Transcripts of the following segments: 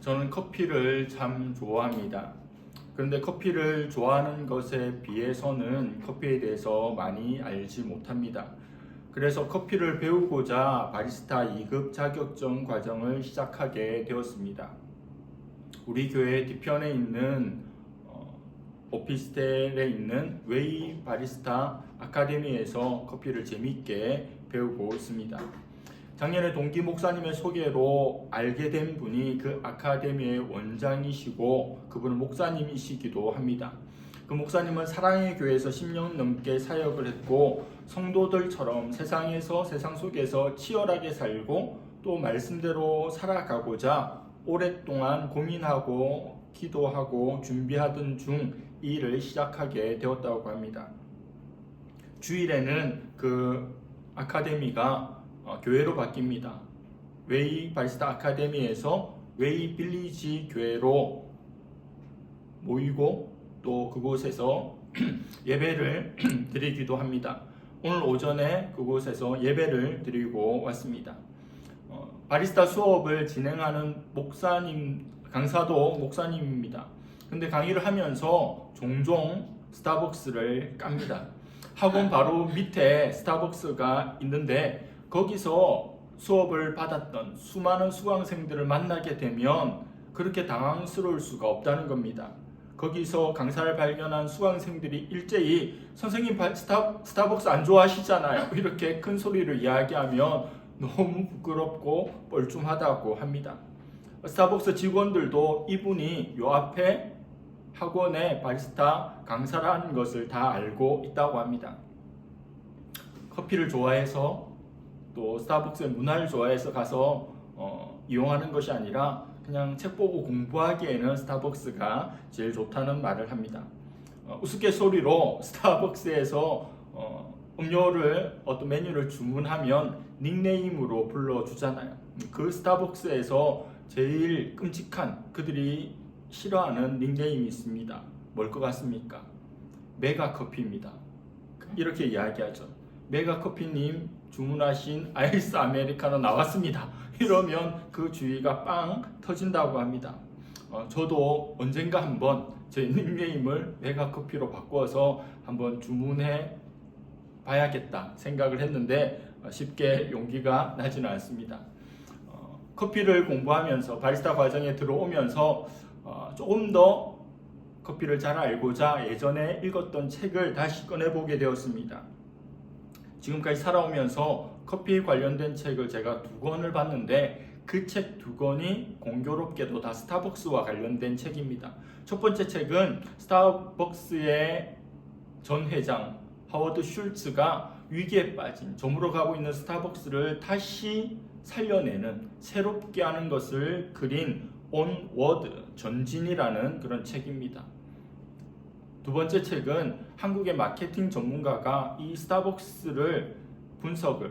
저는 커피를 참 좋아합니다. 그런데 커피를 좋아하는 것에 비해서는 커피에 대해서 많이 알지 못합니다. 그래서 커피를 배우고자 바리스타 2급 자격증 과정을 시작하게 되었습니다. 우리 교회 뒤편에 있는 오피스텔에 있는 웨이 바리스타 아카데미에서 커피를 재미있게 배우고 있습니다. 작년에 동기 목사님의 소개로 알게 된 분이 그 아카데미의 원장이시고 그분은 목사님이시기도 합니다. 그 목사님은 사랑의 교회에서 10년 넘게 사역을 했고 성도들처럼 세상에서 세상 속에서 치열하게 살고 또 말씀대로 살아가고자 오랫동안 고민하고 기도하고 준비하던 중 이 일을 시작하게 되었다고 합니다. 주일에는 그 아카데미가 교회로 바뀝니다. 웨이 바리스타 아카데미에서 웨이 빌리지 교회로 모이고 또 그곳에서 예배를 드리기도 합니다. 오늘 오전에 그곳에서 예배를 드리고 왔습니다. 바리스타 수업을 진행하는 목사님, 강사도 목사님입니다. 근데 강의를 하면서 종종 스타벅스를 깝니다. 학원 바로 밑에 스타벅스가 있는데 거기서 수업을 받았던 수많은 수강생들을 만나게 되면 그렇게 당황스러울 수가 없다는 겁니다. 거기서 강사를 발견한 수강생들이 일제히 선생님 스타벅스 안 좋아하시잖아요. 이렇게 큰 소리를 이야기하면 너무 부끄럽고 뻘쭘하다고 합니다. 스타벅스 직원들도 이분이 요 앞에 학원에 바리스타 강사라는 것을 다 알고 있다고 합니다. 커피를 좋아해서 또 스타벅스의 문화를 좋아해서 가서 이용하는 것이 아니라 그냥 책 보고 공부하기에는 스타벅스가 제일 좋다는 말을 합니다. 우스갯소리로 스타벅스에서 음료를 어떤 메뉴를 주문하면 닉네임으로 불러주잖아요. 그 스타벅스에서 제일 끔찍한 그들이 싫어하는 닉네임이 있습니다. 뭘 것 같습니까? 메가커피입니다. 이렇게 이야기하죠. 메가커피님 주문하신 아이스 아메리카노 나왔습니다. 이러면 그 주위가 빵 터진다고 합니다. 저도 언젠가 한번 제 닉네임을 메가커피로 바꿔서 한번 주문해 봐야겠다 생각을 했는데 쉽게 용기가 나지는 않습니다. 커피를 공부하면서 바리스타 과정에 들어오면서 조금 더 커피를 잘 알고자 예전에 읽었던 책을 다시 꺼내보게 되었습니다. 지금까지 살아오면서 커피 관련된 책을 제가 2권을 봤는데 그 책 2권이 공교롭게도 다 스타벅스와 관련된 책입니다. 첫 번째 책은 스타벅스의 전 회장 하워드 슐츠가 위기에 빠진 저물어가고 있는 스타벅스를 다시 살려내는 새롭게 하는 것을 그린 온워드 전진이라는 그런 책입니다. 두 번째 책은 한국의 마케팅 전문가가 이 스타벅스를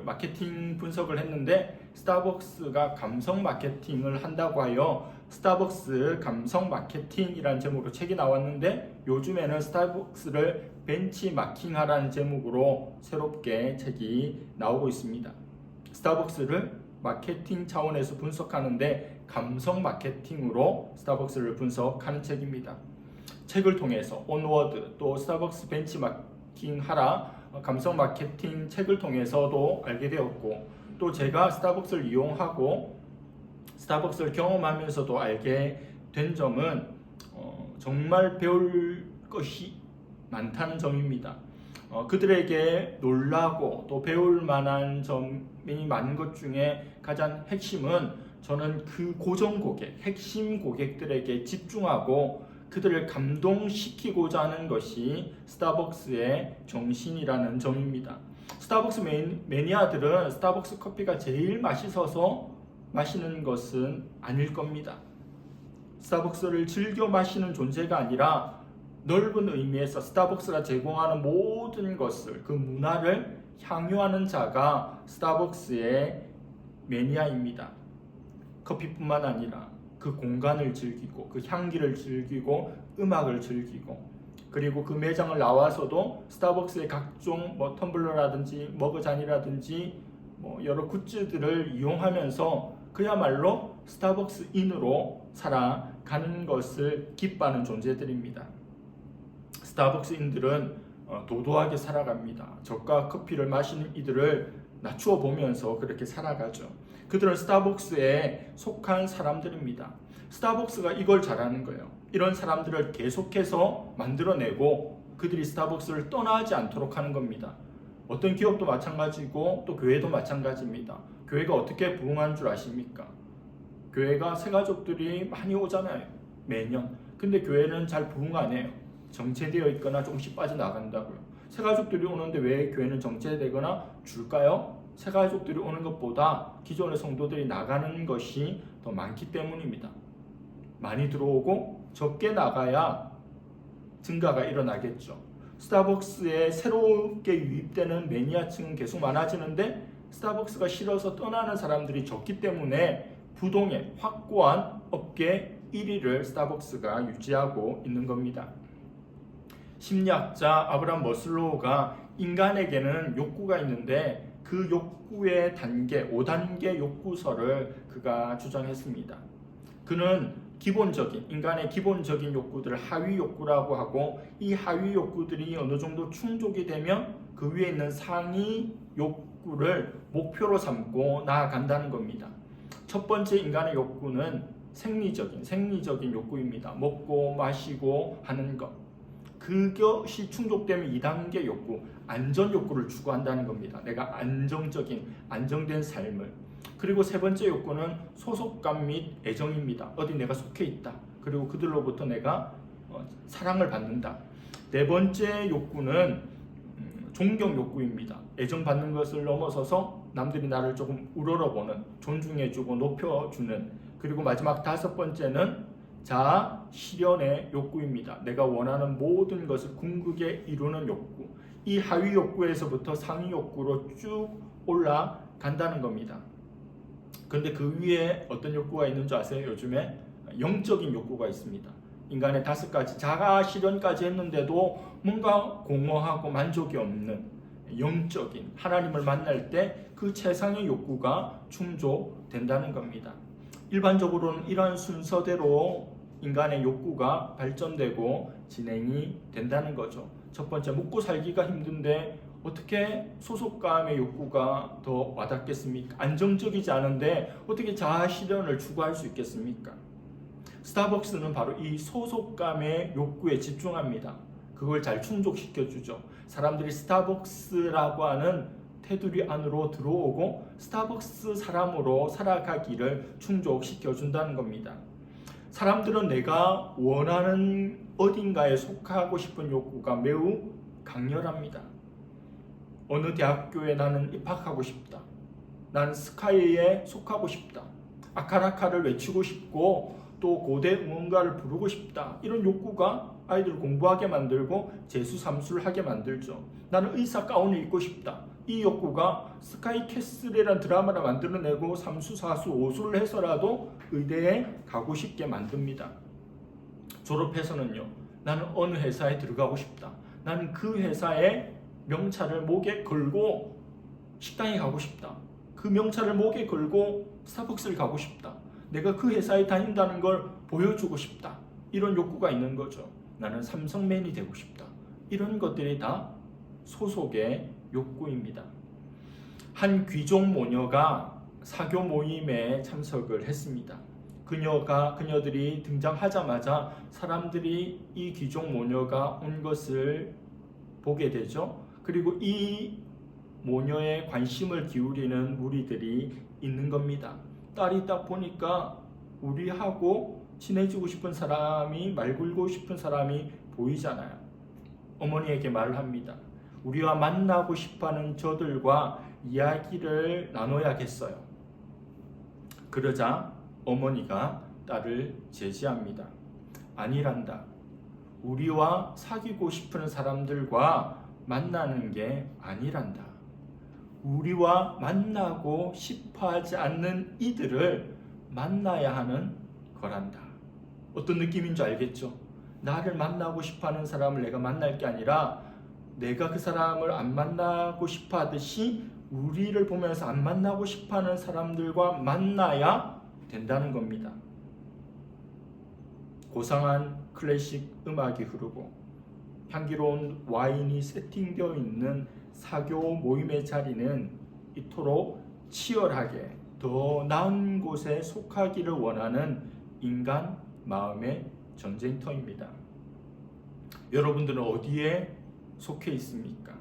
마케팅 분석을 했는데 스타벅스가 감성 마케팅을 한다고 하여 스타벅스 감성 마케팅이라는 제목으로 책이 나왔는데 요즘에는 스타벅스를 벤치마킹하라는 제목으로 새롭게 책이 나오고 있습니다. 스타벅스를 마케팅 차원에서 분석하는데 감성 마케팅으로 스타벅스를 분석하는 책입니다. 책을 통해서 온워드 또 스타벅스 벤치마킹 하라 감성 마케팅 책을 통해서도 알게 되었고 또 제가 스타벅스를 이용하고 스타벅스를 경험하면서도 알게 된 점은 정말 배울 것이 많다는 점입니다. 그들에게 놀라고 또 배울 만한 점이 많은 것 중에 가장 핵심은 저는 그 고정 고객, 핵심 고객들에게 집중하고 그들을 감동시키고자 하는 것이 스타벅스의 정신이라는 점입니다. 스타벅스 매니아들은 스타벅스 커피가 제일 맛있어서 마시는 것은 아닐 겁니다. 스타벅스를 즐겨 마시는 존재가 아니라 넓은 의미에서 스타벅스가 제공하는 모든 것을 그 문화를 향유하는 자가 스타벅스의 매니아입니다. 커피뿐만 아니라 그 공간을 즐기고 그 향기를 즐기고 음악을 즐기고 그리고 그 매장을 나와서도 스타벅스의 각종 텀블러라든지 머그잔이라든지 여러 굿즈들을 이용하면서 그야말로 스타벅스인으로 살아가는 것을 기뻐하는 존재들입니다. 스타벅스인들은 도도하게 살아갑니다. 저가 커피를 마시는 이들을 낮추어 보면서 그렇게 살아가죠. 그들은 스타벅스에 속한 사람들입니다. 스타벅스가 이걸 잘하는 거예요. 이런 사람들을 계속해서 만들어내고 그들이 스타벅스를 떠나지 않도록 하는 겁니다. 어떤 기업도 마찬가지고 또 교회도 마찬가지입니다. 교회가 어떻게 부흥하는 줄 아십니까? 교회가 새가족들이 많이 오잖아요. 매년. 근데 교회는 잘 부흥 안 해요. 정체되어 있거나 조금씩 빠져나간다고요. 새가족들이 오는데 왜 교회는 정체되거나 줄까요? 새가족들이 오는 것보다 기존의 성도들이 나가는 것이 더 많기 때문입니다. 많이 들어오고 적게 나가야 증가가 일어나겠죠. 스타벅스에 새롭게 유입되는 매니아층은 계속 많아지는데 스타벅스가 싫어서 떠나는 사람들이 적기 때문에 부동의 확고한 업계 1위를 스타벅스가 유지하고 있는 겁니다. 심리학자 아브라함 머슬로우가 인간에게는 욕구가 있는데 그 욕구의 단계, 5단계 욕구서를 그가 주장했습니다. 그는 인간의 기본적인 욕구들을 하위 욕구라고 하고 이 하위 욕구들이 어느 정도 충족이 되면 그 위에 있는 상위 욕구를 목표로 삼고 나아간다는 겁니다. 첫 번째 인간의 욕구는 생리적인 욕구입니다. 먹고 마시고 하는 것. 그것이 충족되면 2단계 욕구, 안전 욕구를 추구한다는 겁니다. 내가 안정된 삶을. 그리고 세 번째 욕구는 소속감 및 애정입니다. 어디 내가 속해 있다. 그리고 그들로부터 내가 사랑을 받는다. 네 번째 욕구는 존경 욕구입니다. 애정받는 것을 넘어서서 남들이 나를 조금 우러러보는, 존중해주고 높여주는. 그리고 마지막 다섯 번째는 자아 실현의 욕구입니다. 내가 원하는 모든 것을 궁극에 이루는 욕구. 이 하위 욕구에서부터 상위 욕구로 쭉 올라간다는 겁니다. 그런데 그 위에 어떤 욕구가 있는 줄 아세요? 요즘에 영적인 욕구가 있습니다. 인간의 5가지 자아 실현까지 했는데도 뭔가 공허하고 만족이 없는 영적인 하나님을 만날 때 그 최상의 욕구가 충족된다는 겁니다. 일반적으로는 이러한 순서대로 인간의 욕구가 발전되고 진행이 된다는 거죠. 첫 번째, 먹고 살기가 힘든데 어떻게 소속감의 욕구가 더 와닿겠습니까? 안정적이지 않은데 어떻게 자아 실현을 추구할 수 있겠습니까? 스타벅스는 바로 이 소속감의 욕구에 집중합니다. 그걸 잘 충족시켜주죠. 사람들이 스타벅스라고 하는 테두리 안으로 들어오고 스타벅스 사람으로 살아가기를 충족시켜준다는 겁니다. 사람들은 내가 원하는 어딘가에 속하고 싶은 욕구가 매우 강렬합니다. 어느 대학교에 나는 입학하고 싶다. 나는 스카이에 속하고 싶다. 아카라카를 외치고 싶고 또 고대 응원가를 부르고 싶다. 이런 욕구가 아이들을 공부하게 만들고 재수 삼수를 하게 만들죠. 나는 의사 가운을 입고 싶다. 이 욕구가 스카이 캐슬이라는 드라마를 만들어내고 삼수, 사수, 오수를 해서라도 의대에 가고 싶게 만듭니다. 졸업해서는요. 나는 어느 회사에 들어가고 싶다. 나는 그 회사의 명찰을 목에 걸고 식당에 가고 싶다. 그 명찰을 목에 걸고 스타벅스를 가고 싶다. 내가 그 회사에 다닌다는 걸 보여주고 싶다. 이런 욕구가 있는 거죠. 나는 삼성맨이 되고 싶다. 이런 것들이 다 소속의 욕구입니다. 한 귀족 모녀가 사교 모임에 참석을 했습니다. 그녀들이 등장하자마자 사람들이 이 귀족 모녀가 온 것을 보게 되죠. 그리고 이 모녀의 관심을 기울이는 무리들이 있는 겁니다. 딸이 딱 보니까 우리하고 친해지고 싶은 사람이, 말 걸고 싶은 사람이 보이잖아요. 어머니에게 말을 합니다. 우리와 만나고 싶어하는 저들과 이야기를 나눠야겠어요. 그러자 어머니가 딸을 제지합니다. 아니란다. 우리와 사귀고 싶은 사람들과 만나는 게 아니란다. 우리와 만나고 싶어하지 않는 이들을 만나야 하는 거란다. 어떤 느낌인 줄 알겠죠? 나를 만나고 싶어하는 사람을 내가 만날 게 아니라 내가 그 사람을 안 만나고 싶어 하듯이 우리를 보면서 안 만나고 싶어 하는 사람들과 만나야 된다는 겁니다. 고상한 클래식 음악이 흐르고 향기로운 와인이 세팅되어 있는 사교 모임의 자리는 이토록 치열하게 더 나은 곳에 속하기를 원하는 인간 마음의 전쟁터입니다. 여러분들은 어디에 속해 있습니까?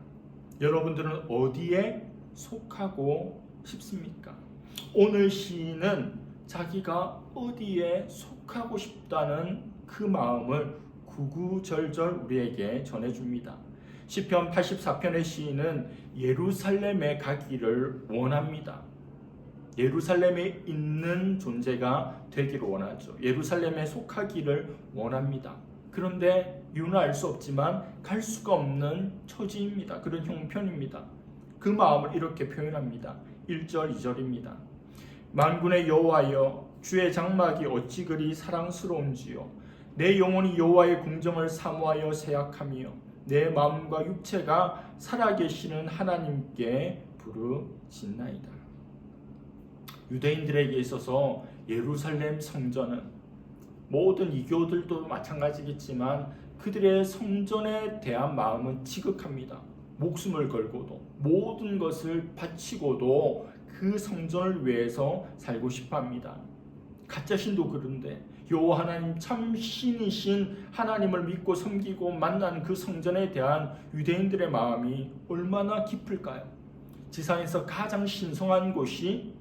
여러분들은 어디에 속하고 싶습니까? 오늘 시인은 자기가 어디에 속하고 싶다는 그 마음을 구구절절 우리에게 전해줍니다. 시편 84편의 시인은 예루살렘에 가기를 원합니다. 예루살렘에 있는 존재가 되기를 원하죠. 예루살렘에 속하기를 원합니다. 그런데 이유는 알 수 없지만 갈 수가 없는 처지입니다. 그런 형편입니다. 그 마음을 이렇게 표현합니다. 1절, 2절입니다. 만군의 여호와여, 주의 장막이 어찌 그리 사랑스러운지요. 내 영혼이 여호와의 궁정을 사모하여 새약하며 내 마음과 육체가 살아계시는 하나님께 부르짖나이다. 유대인들에게 있어서 예루살렘 성전은 모든 이교들도 마찬가지겠지만 그들의 성전에 대한 마음은 지극합니다. 목숨을 걸고도 모든 것을 바치고도 그 성전을 위해서 살고 싶어합니다. 가짜 신도 그런데 여호와 하나님 참 신이신 하나님을 믿고 섬기고 만난 그 성전에 대한 유대인들의 마음이 얼마나 깊을까요? 지상에서 가장 신성한 곳이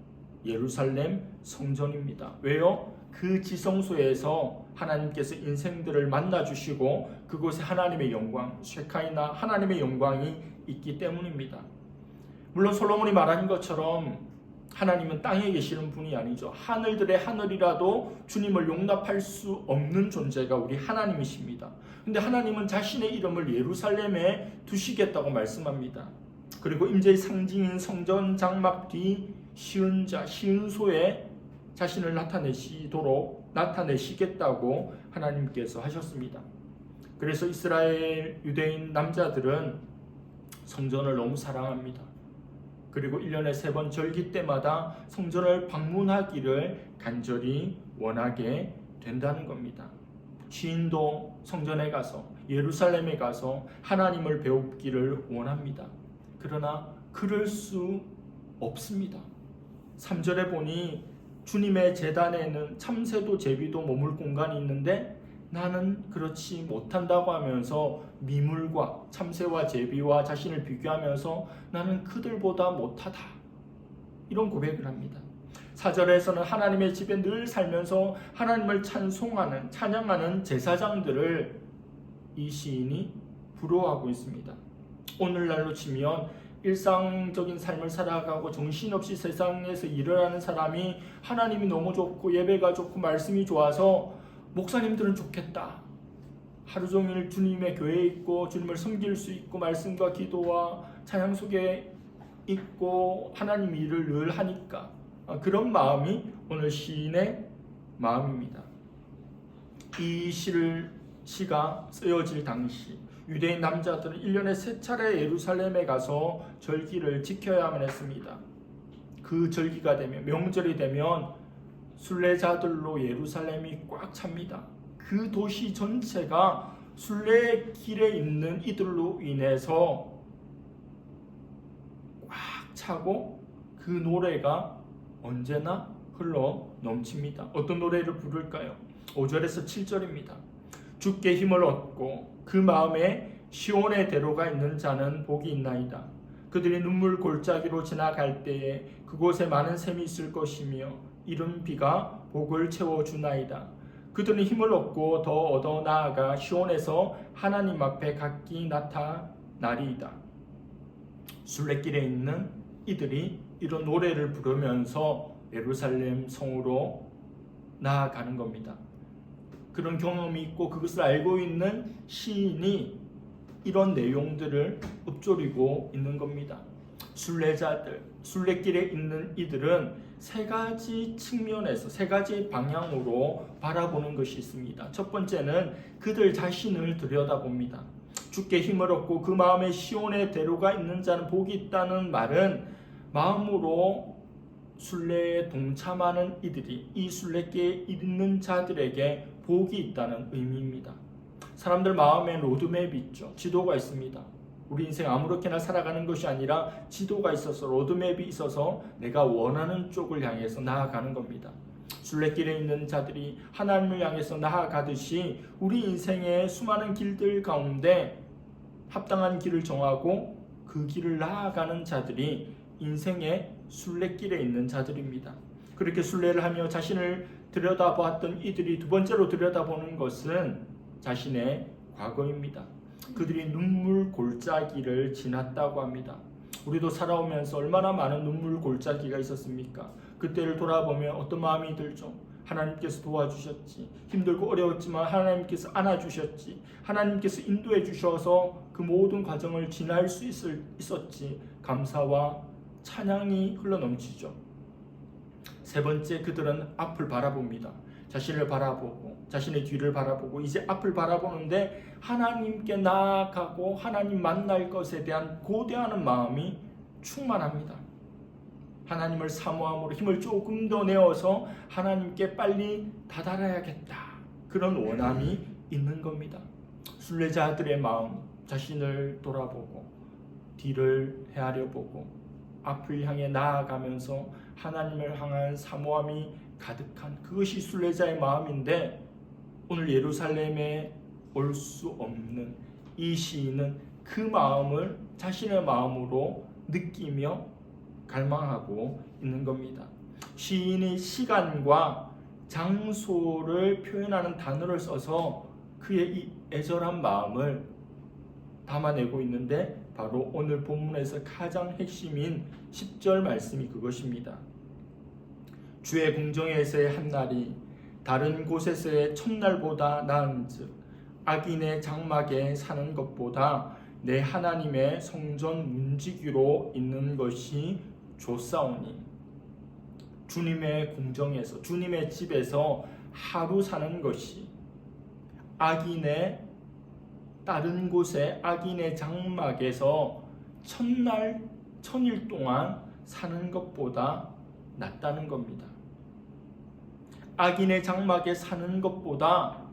예루살렘 성전입니다. 왜요? 그 지성소에서 하나님께서 인생들을 만나주시고 그곳에 하나님의 영광, 쉐카이나 하나님의 영광이 있기 때문입니다. 물론 솔로몬이 말한 것처럼 하나님은 땅에 계시는 분이 아니죠. 하늘들의 하늘이라도 주님을 용납할 수 없는 존재가 우리 하나님이십니다. 근데 하나님은 자신의 이름을 예루살렘에 두시겠다고 말씀합니다. 그리고 임재의 상징인 성전 장막 뒤 시은자, 시은소에 자신을 나타내시겠다고 하나님께서 하셨습니다. 그래서 이스라엘 유대인 남자들은 성전을 너무 사랑합니다. 그리고 1년에 3번 절기 때마다 성전을 방문하기를 간절히 원하게 된다는 겁니다. 시인도 성전에 가서 예루살렘에 가서 하나님을 배우기를 원합니다. 그러나 그럴 수 없습니다. 3절에 보니 주님의 제단에는 참새도 제비도 머물 공간이 있는데 나는 그렇지 못한다고 하면서 미물과 참새와 제비와 자신을 비교하면서 나는 그들보다 못하다, 이런 고백을 합니다. 4절에서는 하나님의 집에 늘 살면서 하나님을 찬송하는, 찬양하는 제사장들을 이 시인이 부러워하고 있습니다. 오늘날로 치면 일상적인 삶을 살아가고 정신없이 세상에서 일을 하는 사람이 하나님이 너무 좋고 예배가 좋고 말씀이 좋아서 목사님들은 좋겠다, 하루 종일 주님의 교회에 있고 주님을 섬길 수 있고 말씀과 기도와 찬양 속에 있고 하나님 일을 늘 하니까, 그런 마음이 오늘 시인의 마음입니다. 이 시가 쓰여질 당시 유대인 남자들은 1년에 3차례 예루살렘에 가서 절기를 지켜야만 했습니다. 그 절기가 되면, 명절이 되면 순례자들로 예루살렘이 꽉 찹니다. 그 도시 전체가 순례길에 있는 이들로 인해서 꽉 차고 그 노래가 언제나 흘러 넘칩니다. 어떤 노래를 부를까요? 5절에서 7절입니다. 주께 힘을 얻고 그 마음에 시온의 대로가 있는 자는 복이 있나이다. 그들이 눈물 골짜기로 지나갈 때에 그곳에 많은 샘이 있을 것이며 이른 비가 복을 채워주나이다. 그들은 힘을 얻고 더 얻어 나아가 시온에서 하나님 앞에 각기 나타나리이다. 순례길에 있는 이들이 이런 노래를 부르면서 예루살렘 성으로 나아가는 겁니다. 그런 경험이 있고 그것을 알고 있는 시인이 이런 내용들을 읊조리고 있는 겁니다. 순례자들, 순례길에 있는 이들은 3가지 측면에서 3가지 방향으로 바라보는 것이 있습니다. 첫 번째는 그들 자신을 들여다봅니다. 주께 힘을 얻고 그 마음에 시온의 대로가 있는 자는 복이 있다는 말은 마음으로 순례에 동참하는 이들이 이 순례길에 있는 자들에게 복이 있다는 의미입니다. 사람들 마음에 로드맵이 있죠. 지도가 있습니다. 우리 인생 아무렇게나 살아가는 것이 아니라 지도가 있어서 로드맵이 있어서 내가 원하는 쪽을 향해서 나아가는 겁니다. 순례길에 있는 자들이 하나님을 향해서 나아가듯이 우리 인생의 수많은 길들 가운데 합당한 길을 정하고 그 길을 나아가는 자들이 인생의 순례길에 있는 자들입니다. 그렇게 순례를 하며 자신을 들여다보았던 이들이 두 번째로 들여다보는 것은 자신의 과거입니다. 그들이 눈물 골짜기를 지났다고 합니다. 우리도 살아오면서 얼마나 많은 눈물 골짜기가 있었습니까? 그때를 돌아보면 어떤 마음이 들죠? 하나님께서 도와주셨지. 힘들고 어려웠지만 하나님께서 안아주셨지. 하나님께서 인도해 주셔서 그 모든 과정을 지날 수 있었지. 감사와 찬양이 흘러넘치죠. 세 번째, 그들은 앞을 바라봅니다. 자신을 바라보고 자신의 뒤를 바라보고 이제 앞을 바라보는데 하나님께 나아가고 하나님 만날 것에 대한 고대하는 마음이 충만합니다. 하나님을 사모함으로 힘을 조금 더 내어서 하나님께 빨리 다다라야겠다. 그런 원함이 있는 겁니다. 순례자들의 마음, 자신을 돌아보고 뒤를 헤아려 보고 앞을 향해 나아가면서 하나님을 향한 사모함이 가득한 그것이 순례자의 마음인데 오늘 예루살렘에 올 수 없는 이 시인은 그 마음을 자신의 마음으로 느끼며 갈망하고 있는 겁니다. 시인이 시간과 장소를 표현하는 단어를 써서 그의 이 애절한 마음을 담아내고 있는데 바로 오늘 본문에서 가장 핵심인 10절 말씀이 그것입니다. 주의 궁정에서의 한날이 다른 곳에서의 첫날보다 나은즉 악인의 장막에 사는 것보다 내 하나님의 성전 문지기로 있는 것이 좋사오니. 주님의 궁정에서 주님의 집에서 하루 사는 것이 악인의 다른 곳에 악인의 장막에서 천일 동안 사는 것보다 낫다는 겁니다. 악인의 장막에 사는 것보다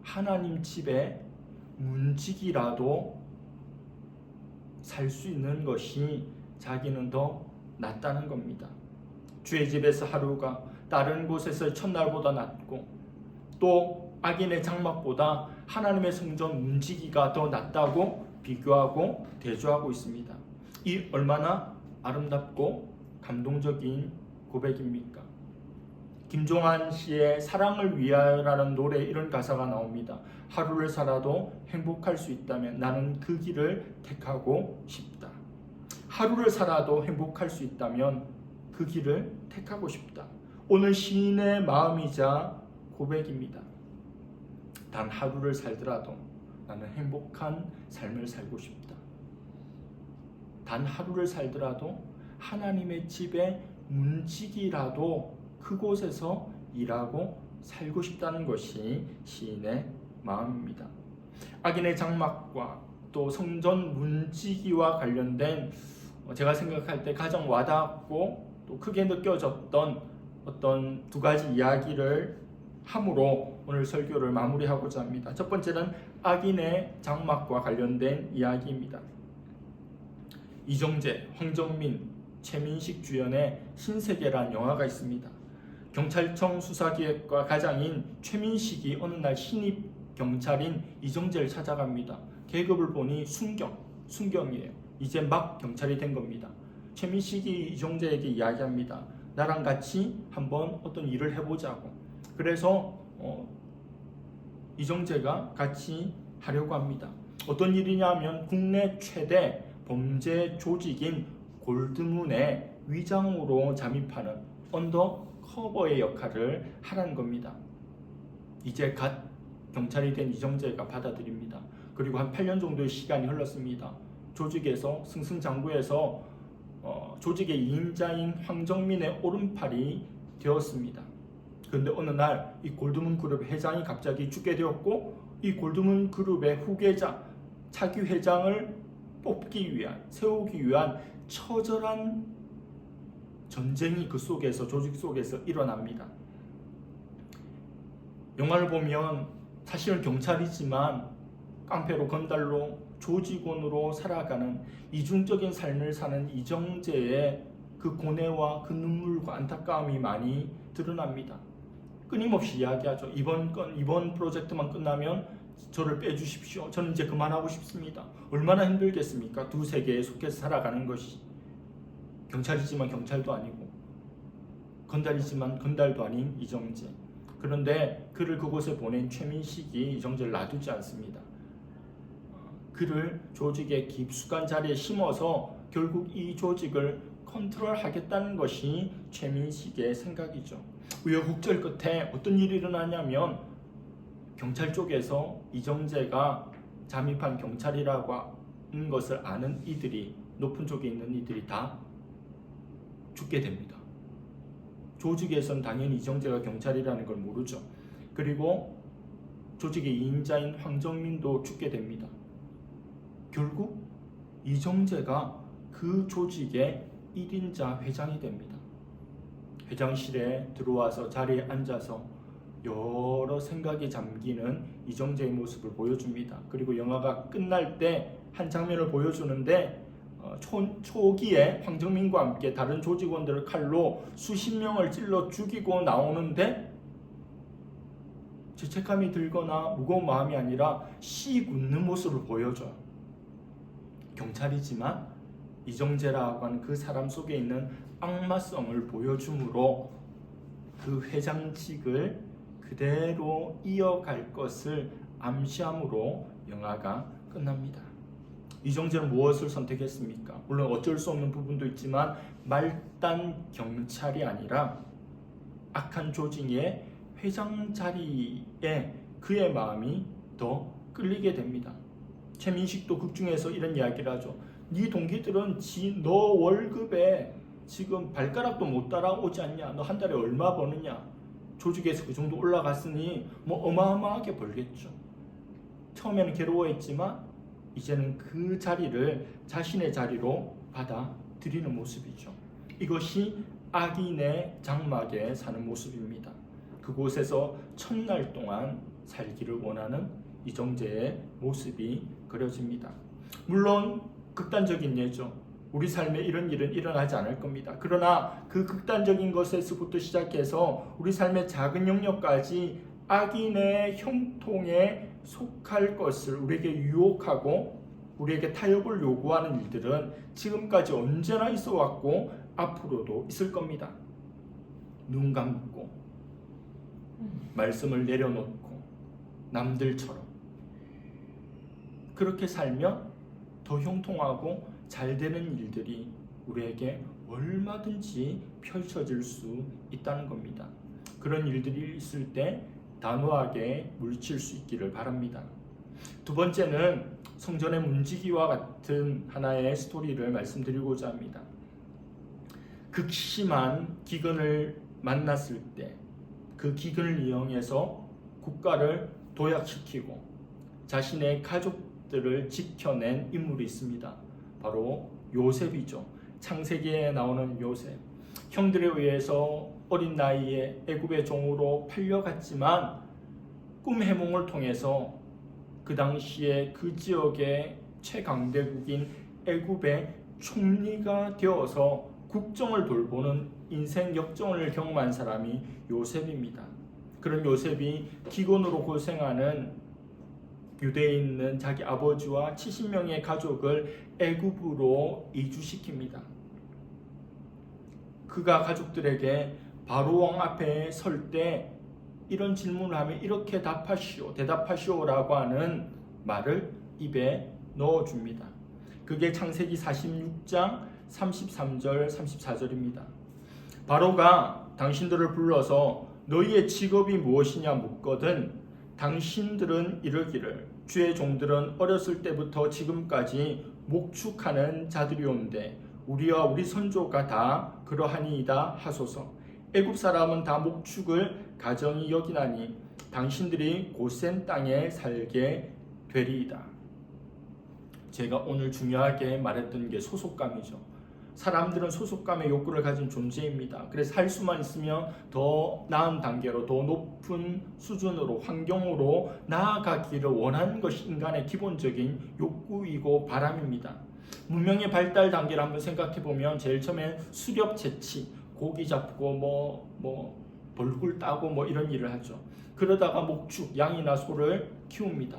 하나님 집에 문지기라도 살 수 있는 것이 자기는 더 낫다는 겁니다. 주의 집에서 하루가 다른 곳에서 첫날보다 낫고 또 악인의 장막보다 하나님의 성전 문지기가 더 낫다고 비교하고 대조하고 있습니다. 이 얼마나 아름답고 감동적인 고백입니까? 김종환 씨의 사랑을 위하여라는 노래에 이런 가사가 나옵니다. 하루를 살아도 행복할 수 있다면 나는 그 길을 택하고 싶다. 하루를 살아도 행복할 수 있다면 그 길을 택하고 싶다. 오늘 시인의 마음이자 고백입니다. 단 하루를 살더라도 나는 행복한 삶을 살고 싶다. 단 하루를 살더라도 하나님의 집에 문지기라도 그곳에서 일하고 살고 싶다는 것이 시인의 마음입니다. 악인의 장막과 또 성전 문지기와 관련된 제가 생각할 때 가장 와닿고 또 크게 느껴졌던 어떤 두 가지 이야기를 함으로 오늘 설교를 마무리하고자 합니다. 첫 번째는 악인의 장막과 관련된 이야기입니다. 이정재, 황정민, 최민식 주연의 신세계란 영화가 있습니다. 경찰청 수사기획과 과장인 최민식이 어느 날 신입 경찰인 이정재를 찾아갑니다. 계급을 보니 순경이에요. 이제 막 경찰이 된 겁니다. 최민식이 이정재에게 이야기합니다. 나랑 같이 한번 어떤 일을 해보자고. 그래서 이정재가 같이 하려고 합니다. 어떤 일이냐면 국내 최대 범죄 조직인 골드문의 위장으로 잠입하는 언더커버의 역할을 하라는 겁니다. 이제 갓 경찰이 된 이정재가 받아들입니다. 그리고 한 8년 정도의 시간이 흘렀습니다. 조직에서 승승장구해서 조직의 2인자인 황정민의 오른팔이 되었습니다. 그런데 어느 날 이 골드문 그룹 회장이 갑자기 죽게 되었고 이 골드문 그룹의 후계자 차기 회장을 세우기 위한 처절한 전쟁이 그 속에서 조직 속에서 일어납니다. 영화를 보면 사실은 경찰이지만 깡패로 건달로 조직원으로 살아가는 이중적인 삶을 사는 이정재의 그 고뇌와 그 눈물과 안타까움이 많이 드러납니다. 끊임없이 이야기하죠. 이번 프로젝트만 끝나면 저를 빼주십시오. 저는 이제 그만하고 싶습니다. 얼마나 힘들겠습니까? 두 세계에 속해서 살아가는 것이. 경찰이지만 경찰도 아니고 건달이지만 건달도 아닌 이정재. 그런데 그를 그곳에 보낸 최민식이 이정재를 놔두지 않습니다. 그를 조직의 깊숙한 자리에 심어서 결국 이 조직을 컨트롤하겠다는 것이 최민식의 생각이죠. 우여곡절 끝에 어떤 일이 일어나냐면 경찰 쪽에서 이정재가 잠입한 경찰이라고 하는 것을 아는 이들이, 높은 쪽에 있는 이들이 다 죽게 됩니다. 조직에서는 당연히 이정재가 경찰이라는 걸 모르죠. 그리고 조직의 2인자인 황정민도 죽게 됩니다. 결국 이정재가 그 조직의 1인자 회장이 됩니다. 회장실에 들어와서 자리에 앉아서 여러 생각에 잠기는 이정재의 모습을 보여줍니다. 그리고 영화가 끝날 때 한 장면을 보여주는데 초기에 황정민과 함께 다른 조직원들을 칼로 수십 명을 찔러 죽이고 나오는데 죄책감이 들거나 무거운 마음이 아니라 씩 웃는 모습을 보여줘요. 경찰이지만 이정재라고 하는 그 사람 속에 있는 악마성을 보여줌으로 그 회장직을 그대로 이어갈 것을 암시함으로 영화가 끝납니다. 이정재는 무엇을 선택했습니까? 물론 어쩔 수 없는 부분도 있지만 말단 경찰이 아니라 악한 조직의 회장 자리에 그의 마음이 더 끌리게 됩니다. 최민식도 극중에서 이런 이야기를 하죠. 네 동기들은 너 월급에 지금 발가락도 못 따라오지 않냐? 너 한 달에 얼마 버느냐? 조직에서 그 정도 올라갔으니 뭐 어마어마하게 벌겠죠. 처음에는 괴로워했지만 이제는 그 자리를 자신의 자리로 받아들이는 모습이죠. 이것이 악인의 장막에 사는 모습입니다. 그곳에서 첫날 동안 살기를 원하는 이정재의 모습이 그려집니다. 물론 극단적인 예죠. 우리 삶에 이런 일은 일어나지 않을 겁니다. 그러나 그 극단적인 것에서부터 시작해서 우리 삶의 작은 영역까지 악인의 형통에 속할 것을 우리에게 유혹하고 우리에게 타협을 요구하는 일들은 지금까지 언제나 있어 왔고 앞으로도 있을 겁니다. 눈 감고 말씀을 내려놓고 남들처럼 그렇게 살면 더 형통하고 잘 되는 일들이 우리에게 얼마든지 펼쳐질 수 있다는 겁니다. 그런 일들이 있을 때 단호하게 물칠 수 있기를 바랍니다. 두 번째는 성전의 문지기와 같은 하나의 스토리를 말씀드리고자 합니다. 극심한 기근을 만났을 때 그 기근을 이용해서 국가를 도약시키고 자신의 가족들을 지켜낸 인물이 있습니다. 바로 요셉이죠. 창세기에 나오는 요셉. 형들에 의해서 어린 나이에 애굽의 종으로 팔려갔지만 꿈 해몽을 통해서 그 당시에 그 지역의 최강대국인 애굽의 총리가 되어서 국정을 돌보는 인생 역정을 경험한 사람이 요셉입니다. 그런 요셉이 기근으로 고생하는 유대에 있는 자기 아버지와 70명의 가족을 애굽으로 이주시킵니다. 그가 가족들에게 바로 왕 앞에 설 때 이런 질문을 하면 이렇게 대답하시오라고 하는 말을 입에 넣어줍니다. 그게 창세기 46장 33절 34절입니다. 바로가 당신들을 불러서 너희의 직업이 무엇이냐 묻거든 당신들은 이르기를 주의 종들은 어렸을 때부터 지금까지 목축하는 자들이온데 우리와 우리 선조가 다 그러하니이다 하소서. 애굽 사람은 다 목축을 가정이 여기나니 당신들이 고센 땅에 살게 되리이다. 제가 오늘 중요하게 말했던 게 소속감이죠. 사람들은 소속감의 욕구를 가진 존재입니다. 그래서 살 수만 있으면 더 나은 단계로, 더 높은 수준으로, 환경으로 나아가기를 원하는 것이 인간의 기본적인 욕구이고 바람입니다. 문명의 발달 단계를 한번 생각해 보면 제일 처음에 수렵 채취, 고기 잡고 벌꿀 따고 이런 일을 하죠. 그러다가 목축, 양이나 소를 키웁니다.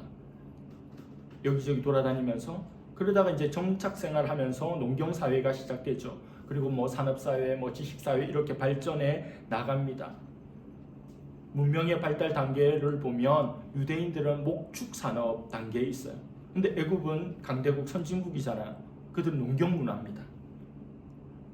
여기저기 돌아다니면서. 그러다가 이제 정착 생활하면서 농경 사회가 시작되죠. 그리고 산업 사회, 지식 사회 이렇게 발전해 나갑니다. 문명의 발달 단계를 보면 유대인들은 목축 산업 단계에 있어요. 근데 애굽은 강대국 선진국이잖아요. 그들은 농경 문화입니다.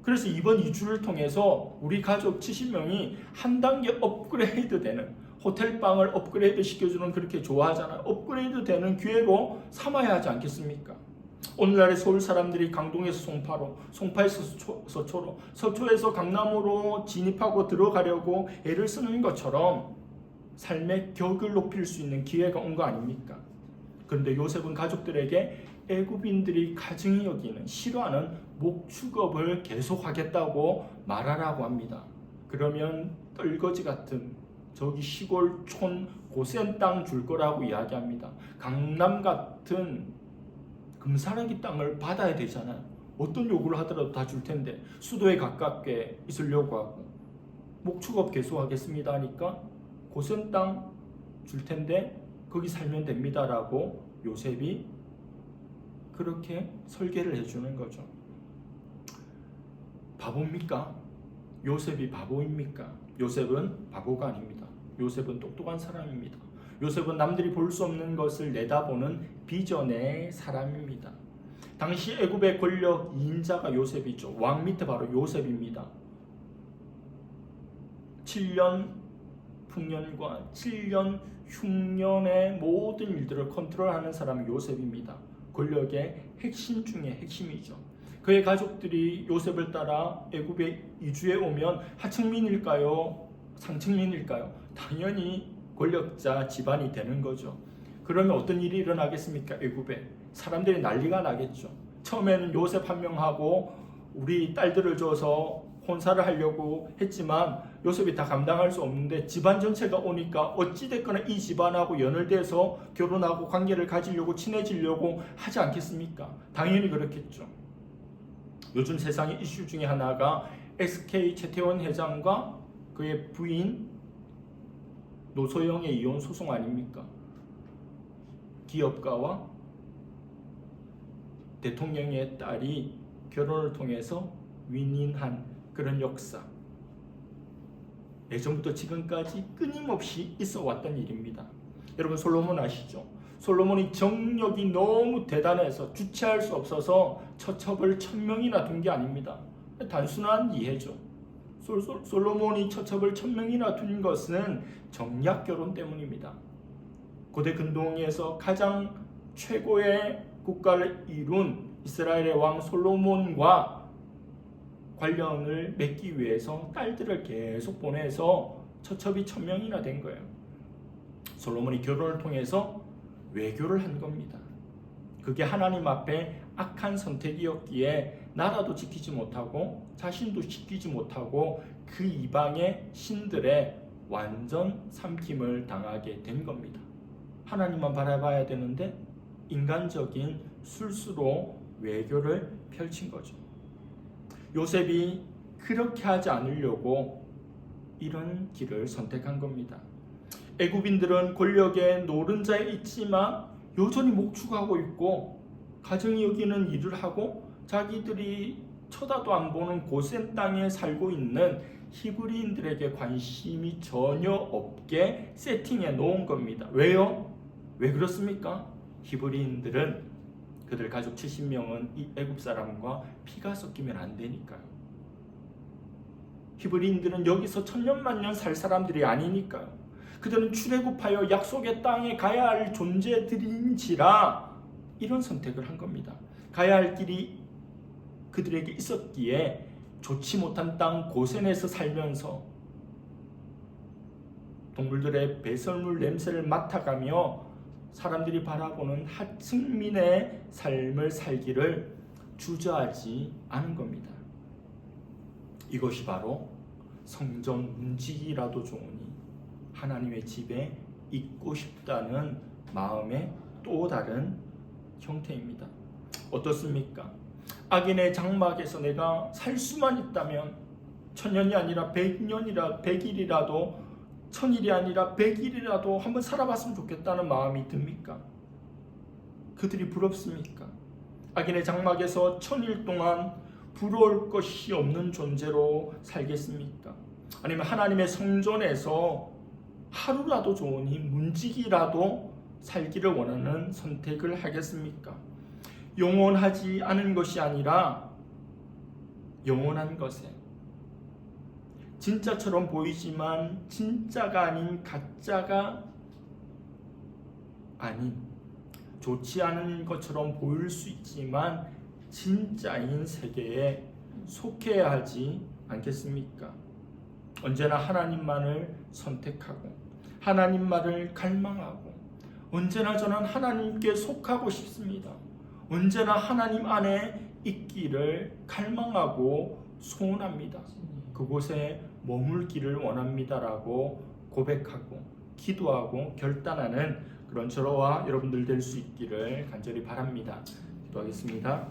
그래서 이번 이주를 통해서 우리 가족 70명이 한 단계 업그레이드 되는, 호텔방을 업그레이드 시켜주는, 그렇게 좋아하잖아요. 업그레이드 되는 기회로 삼아야 하지 않겠습니까? 오늘날의 서울 사람들이 강동에서 송파로, 송파에서 서초로, 서초에서 강남으로 진입하고 들어가려고 애를 쓰는 것처럼 삶의 격을 높일 수 있는 기회가 온 거 아닙니까? 그런데 요셉은 가족들에게 애굽인들이 가증히 여기는, 싫어하는 목축업을 계속하겠다고 말하라고 합니다. 그러면 떨거지 같은 저기 시골 촌 고센 땅 줄 거라고 이야기합니다. 강남 같은 금사라기 땅을 받아야 되잖아요. 어떤 요구를 하더라도 다 줄 텐데 수도에 가깝게 있으려고 하고, 목축업 계속하겠습니다 하니까 고센 땅 줄 텐데 거기 살면 됩니다라고 요셉이 그렇게 설계를 해주는 거죠. 바보입니까? 요셉이 바보입니까? 요셉은 바보가 아닙니다. 요셉은 똑똑한 사람입니다. 요셉은 남들이 볼 수 없는 것을 내다보는 비전의 사람입니다. 당시 애굽의 권력 2인자가 요셉이죠. 왕 밑에 바로 요셉입니다. 7년 풍년과 7년 흉년의 모든 일들을 컨트롤하는 사람이 요셉입니다. 권력의 핵심 중에 핵심이죠. 그의 가족들이 요셉을 따라 애굽에 이주해 오면 하층민일까요? 상층민일까요? 당연히 권력자 집안이 되는 거죠. 그러면 어떤 일이 일어나겠습니까? 애굽에 사람들이 난리가 나겠죠. 처음에는 요셉 한 명하고 우리 딸들을 줘서 혼사를 하려고 했지만 요셉이 다 감당할 수 없는데 집안 전체가 오니까 어찌됐거나 이 집안하고 연을대서 결혼하고 관계를 가지려고, 친해지려고 하지 않겠습니까? 당연히 그렇겠죠. 요즘 세상의 이슈 중에 하나가 SK 최태원 회장과 그의 부인 노소영의 이혼 소송 아닙니까? 기업가와 대통령의 딸이 결혼을 통해서 윈윈한 그런 역사, 예전부터 지금까지 끊임없이 있어 왔던 일입니다. 여러분 솔로몬 아시죠? 솔로몬이 정력이 너무 대단해서 주체할 수 없어서 처첩을 1000명이나 둔 게 아닙니다. 단순한 이해죠. 솔로몬이 처첩을 1000명이나 둔 것은 정략 결혼 때문입니다. 고대 근동에서 가장 최고의 국가를 이룬 이스라엘의 왕 솔로몬과 관련을 맺기 위해서 딸들을 계속 보내서 처첩이 1000명이나 된 거예요. 솔로몬이 결혼을 통해서 외교를 한 겁니다. 그게 하나님 앞에 악한 선택이었기에 나라도 지키지 못하고 자신도 지키지 못하고 그 이방의 신들의 완전 삼킴을 당하게 된 겁니다. 하나님만 바라봐야 되는데 인간적인 술수로 외교를 펼친 거죠. 요셉이 그렇게 하지 않으려고 이런 길을 선택한 겁니다. 애굽인들은 권력의 노른자에 있지만 여전히 목축하고 있고 가정이 여기는 일을 하고 자기들이 쳐다도 안 보는 고센 땅에 살고 있는 히브리인들에게 관심이 전혀 없게 세팅해 놓은 겁니다. 왜요? 왜 그렇습니까? 히브리인들은 그들 가족 70명은 이 애굽 사람과 피가 섞이면 안 되니까요. 히브리인들은 여기서 천년만년 살 사람들이 아니니까요. 그들은 출애굽하여 약속의 땅에 가야 할 존재들인지라 이런 선택을 한 겁니다. 가야 할 길이 그들에게 있었기에 좋지 못한 땅 고센에서 살면서 동물들의 배설물 냄새를 맡아가며 사람들이 바라보는 하층민의 삶을 살기를 주저하지 않은 겁니다. 이것이 바로 성전 문지기라도 좋으니 하나님의 집에 있고 싶다는 마음의 또 다른 형태입니다. 어떻습니까? 악인의 장막에서 내가 살 수만 있다면 천년이 아니라 100년이라 100일이라도 1000일이 아니라 100일이라도 한번 살아봤으면 좋겠다는 마음이 듭니까? 그들이 부럽습니까? 악인의 장막에서 1000일 동안 부러울 것이 없는 존재로 살겠습니까? 아니면 하나님의 성전에서 하루라도 좋으니 문지기라도 살기를 원하는 선택을 하겠습니까? 영원하지 않은 것이 아니라 영원한 것에 진짜처럼 보이지만 진짜가 아닌 가짜가 아닌 좋지 않은 것처럼 보일 수 있지만 진짜인 세계에 속해야 하지 않겠습니까? 언제나 하나님만을 선택하고 하나님만을 갈망하고 언제나 저는 하나님께 속하고 싶습니다. 언제나 하나님 안에 있기를 갈망하고 소원합니다. 그곳에 머물기를 원합니다라고 고백하고 기도하고 결단하는 그런 저와 여러분들 될 수 있기를 간절히 바랍니다. 기도하겠습니다.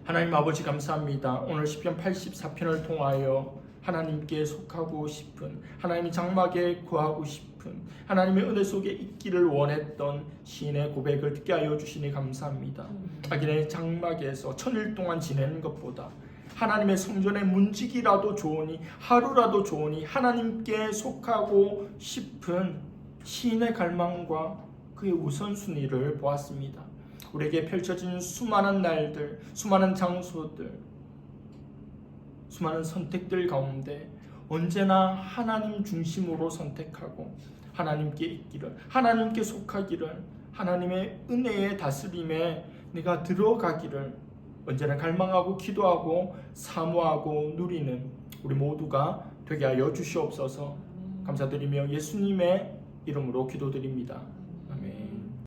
하나님 아버지 감사합니다. 오늘 시편 84편을 통하여 하나님께 속하고 싶은, 하나님의 장막에 거하고 싶은, 하나님의 은혜 속에 있기를 원했던 시인의 고백을 듣게 하여 주시니 감사합니다. 악인의 장막에서 1000일 동안 지내는 것보다 하나님의 성전의 문지기라도 좋으니 하루라도 좋으니 하나님께 속하고 싶은 시인의 갈망과 그의 우선순위를 보았습니다. 우리에게 펼쳐진 수많은 날들, 수많은 장소들, 수많은 선택들 가운데 언제나 하나님 중심으로 선택하고 하나님께 있기를, 하나님께 속하기를, 하나님의 은혜의 다스림에 내가 들어가기를 언제나 갈망하고 기도하고 사모하고 누리는 우리 모두가 되게 하여 주시옵소서. 감사드리며 예수님의 이름으로 기도드립니다.